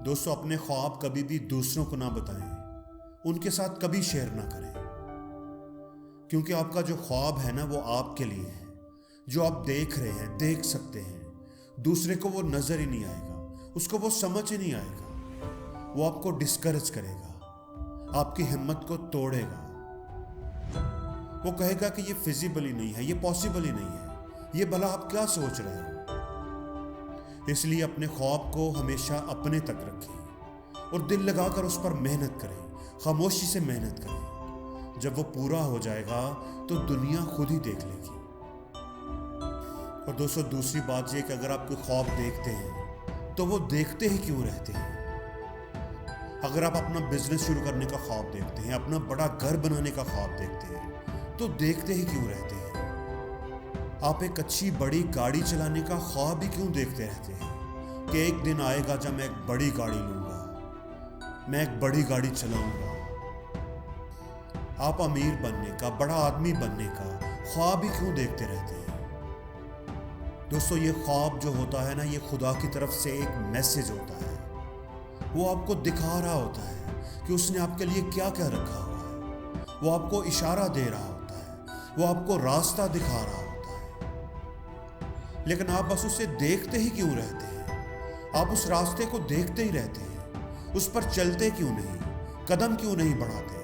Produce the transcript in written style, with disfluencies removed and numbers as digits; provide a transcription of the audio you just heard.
दोस्तों, अपने ख्वाब कभी भी दूसरों को ना बताएं, उनके साथ कभी शेयर ना करें, क्योंकि आपका जो ख्वाब है ना वो आपके लिए है। जो आप देख रहे हैं, देख सकते हैं, दूसरे को वो नजर ही नहीं आएगा, उसको वो समझ ही नहीं आएगा। वो आपको डिस्करेज करेगा, आपकी हिम्मत को तोड़ेगा। वो कहेगा कि ये फिजिबल ही नहीं है, ये पॉसिबल ही नहीं है, ये भला आप क्या सोच रहे हो। इसलिए अपने ख्वाब को हमेशा अपने तक रखें और दिल लगाकर उस पर मेहनत करें, खामोशी से मेहनत करें। जब वो पूरा हो जाएगा तो दुनिया खुद ही देख लेगी। और दोस्तों, दूसरी बात ये कि अगर आप कोई ख्वाब देखते हैं तो वो देखते ही क्यों रहते हैं। अगर आप अपना बिजनेस शुरू करने का ख्वाब देखते हैं, अपना बड़ा घर बनाने का ख्वाब देखते हैं, तो देखते ही क्यों रहते हैं। आप एक अच्छी बड़ी गाड़ी चलाने का ख्वाब ही क्यों देखते रहते हैं कि एक दिन आएगा जब मैं एक बड़ी गाड़ी लूंगा, मैं एक बड़ी गाड़ी चलाऊंगा। आप अमीर बनने का, बड़ा आदमी बनने का ख्वाब ही क्यों देखते रहते हैं। दोस्तों, ये ख्वाब जो होता है ना, ये खुदा की तरफ से एक मैसेज होता है। वो आपको दिखा रहा होता है कि उसने आपके लिए क्या क्या रखा हुआ है। वो आपको इशारा दे रहा होता है, वो आपको रास्ता दिखा रहा होता है। लेकिन आप बस उसे देखते ही क्यों रहते हैं। आप उस रास्ते को देखते ही रहते हैं, उस पर चलते क्यों नहीं, कदम क्यों नहीं बढ़ाते।